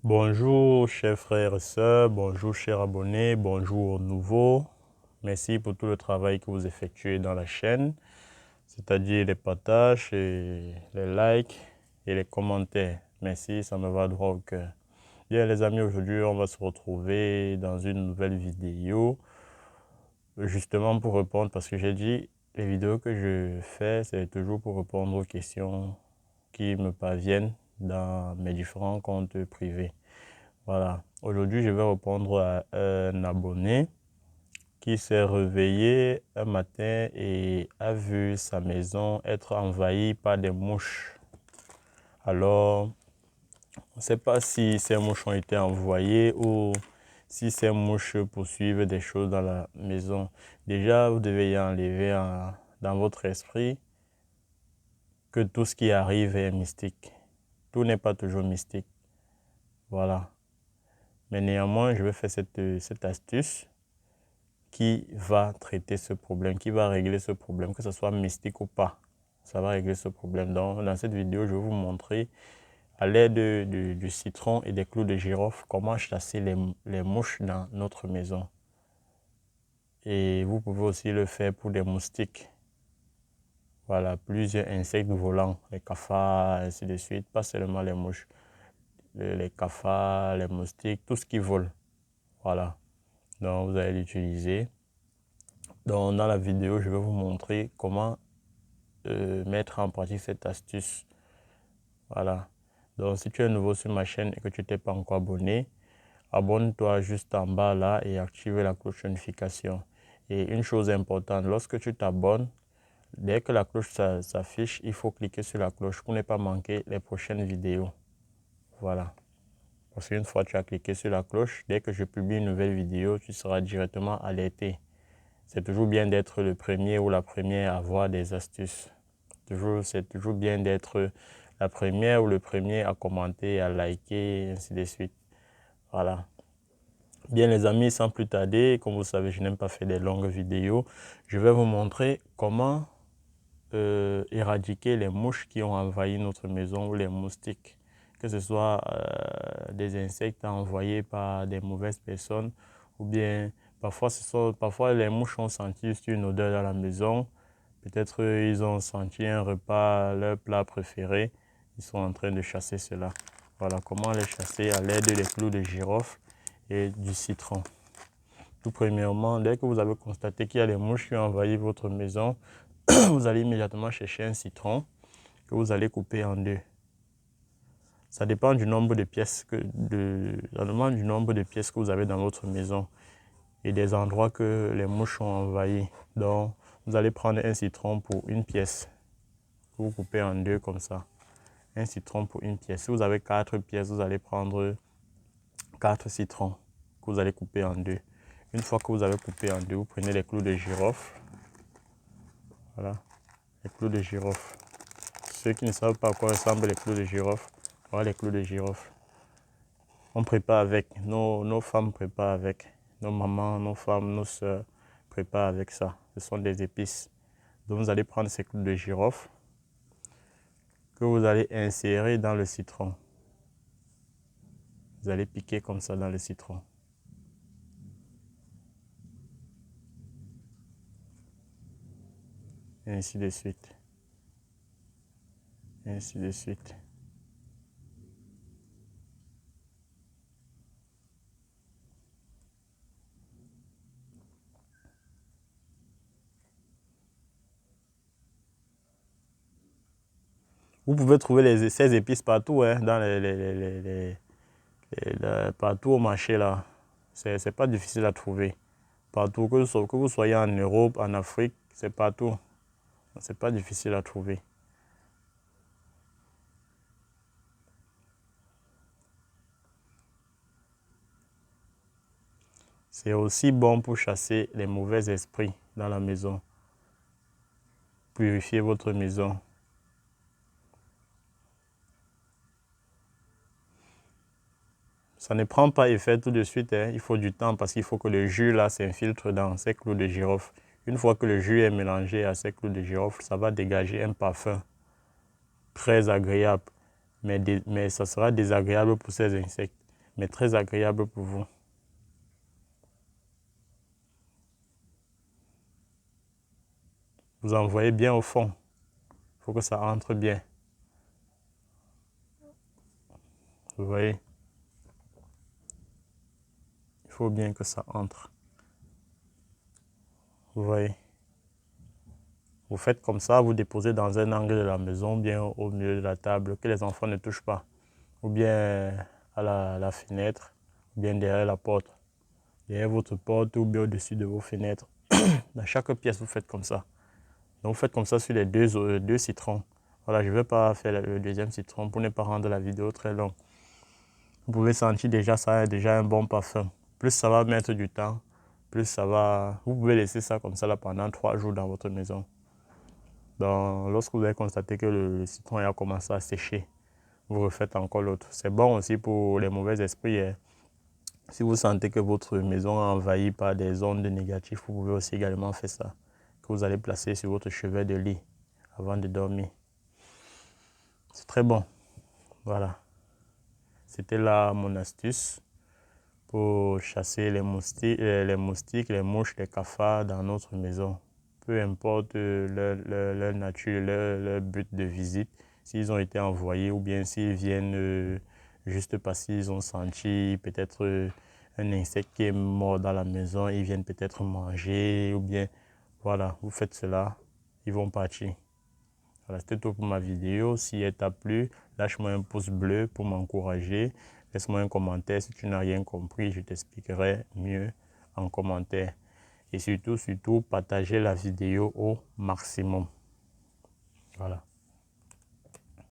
Bonjour chers frères et sœurs, bonjour chers abonnés, bonjour aux nouveaux. Merci pour tout le travail que vous effectuez dans la chaîne, c'est-à-dire les partages, et les likes et les commentaires. Merci, ça me va droit au cœur. Bien les amis, aujourd'hui on va se retrouver dans une nouvelle vidéo, justement pour répondre, parce que j'ai dit, les vidéos que je fais, c'est toujours pour répondre aux questions qui me parviennent dans mes différents comptes privés. Voilà, aujourd'hui je vais répondre à un abonné qui s'est réveillé un matin et a vu sa maison être envahie par des mouches. Alors, on ne sait pas si ces mouches ont été envoyées ou si ces mouches poursuivent des choses dans la maison. Déjà, vous devez y enlever dans votre esprit que tout ce qui arrive est mystique. Tout n'est pas toujours mystique. Voilà. Mais néanmoins, je vais faire cette astuce qui va traiter ce problème, qui va régler ce problème, que ce soit mystique ou pas. Ça va régler ce problème. Donc, dans cette vidéo, je vais vous montrer à l'aide du citron et des clous de girofle comment chasser les mouches dans notre maison. Et vous pouvez aussi le faire pour des moustiques. Voilà, plusieurs insectes volants, les cafards, ainsi de suite, pas seulement les mouches. Les cafards, les moustiques, tout ce qui vole. Voilà. Donc, vous allez l'utiliser. Donc, dans la vidéo, je vais vous montrer comment mettre en pratique cette astuce. Voilà. Donc, si tu es nouveau sur ma chaîne et que tu t'es pas encore abonné, abonne-toi juste en bas là et active la cloche de notification. Et une chose importante, lorsque tu t'abonnes, dès que la cloche s'affiche, il faut cliquer sur la cloche pour ne pas manquer les prochaines vidéos. Voilà. Parce qu'une fois que tu as cliqué sur la cloche, dès que je publie une nouvelle vidéo, tu seras directement alerté. C'est toujours bien d'être le premier ou la première à voir des astuces. C'est toujours bien d'être la première ou le premier à commenter, à liker, ainsi de suite. Voilà. Bien les amis, sans plus tarder, comme vous savez, je n'aime pas faire des longues vidéos. Je vais vous montrer comment éradiquer les mouches qui ont envahi notre maison ou les moustiques. Que ce soit des insectes envoyés par des mauvaises personnes ou bien parfois les mouches ont senti une odeur dans la maison. Peut-être ils ont senti un repas, leur plat préféré. Ils sont en train de chasser cela. Voilà comment les chasser à l'aide des clous de girofle et du citron. Tout premièrement, dès que vous avez constaté qu'il y a des mouches qui ont envahi votre maison, vous allez immédiatement chercher un citron que vous allez couper en deux. Ça dépend du nombre de pièces que vous avez dans votre maison et des endroits que les mouches ont envahis. Donc, vous allez prendre un citron pour une pièce. Vous coupez en deux comme ça. Un citron pour une pièce. Si vous avez 4 pièces, vous allez prendre 4 citrons que vous allez couper en deux. Une fois que vous avez coupé en deux, vous prenez les clous de girofle. Voilà, les clous de girofle. Ceux qui ne savent pas à quoi ressemblent les clous de girofle, voilà les clous de girofle. On prépare avec, nos femmes préparent avec, nos mamans, nos femmes, nos soeurs préparent avec ça. Ce sont des épices. Donc vous allez prendre ces clous de girofle que vous allez insérer dans le citron. Vous allez piquer comme ça dans le citron. Et ainsi de suite. Et ainsi de suite. Vous pouvez trouver ces épices partout, hein, dans partout au marché là. C'est pas difficile à trouver. Partout, que vous soyez en Europe, en Afrique, c'est partout. C'est pas difficile à trouver. C'est aussi bon pour chasser les mauvais esprits dans la maison. Purifier votre maison. Ça ne prend pas effet tout de suite, hein. Il faut du temps parce qu'il faut que le jus là s'infiltre dans ces clous de girofle. Une fois que le jus est mélangé à ces clous de girofle, ça va dégager un parfum très agréable. Mais ça sera désagréable pour ces insectes. mais très agréable pour vous. Vous envoyez bien au fond. Il faut que ça entre bien. Vous voyez? Il faut bien que ça entre. Vous voyez? Vous faites comme ça, vous déposez dans un angle de la maison, bien au milieu de la table, que les enfants ne touchent pas. Ou bien à la fenêtre, ou bien derrière la porte. Derrière votre porte ou bien au-dessus de vos fenêtres. Dans chaque pièce, vous faites comme ça. Donc vous faites comme ça sur les deux citrons. Voilà, je ne vais pas faire le deuxième citron pour ne pas rendre la vidéo très longue. Vous pouvez sentir déjà ça a déjà un bon parfum. Plus ça va mettre du temps, plus ça va... Vous pouvez laisser ça comme ça là pendant 3 jours dans votre maison. Donc lorsque vous avez constaté que le citron a commencé à sécher, vous refaites encore l'autre. C'est bon aussi pour les mauvais esprits. Hein. Si vous sentez que votre maison est envahie par des ondes négatives, vous pouvez aussi également faire ça. Que vous allez placer sur votre chevet de lit avant de dormir. C'est très bon. Voilà. C'était là mon astuce pour chasser les moustiques, les mouches, les cafards dans notre maison. Peu importe leur nature, leur but de visite, s'ils ont été envoyés ou bien s'ils viennent juste parce qu'ils ont senti peut-être un insecte qui est mort dans la maison, ils viennent peut-être manger ou bien, voilà, vous faites cela, ils vont partir. Voilà, c'était tout pour ma vidéo. Si elle t'a plu, lâche-moi un pouce bleu pour m'encourager. Laisse-moi un commentaire si tu n'as rien compris, je t'expliquerai mieux en commentaire. Et surtout, partagez la vidéo au maximum. Voilà.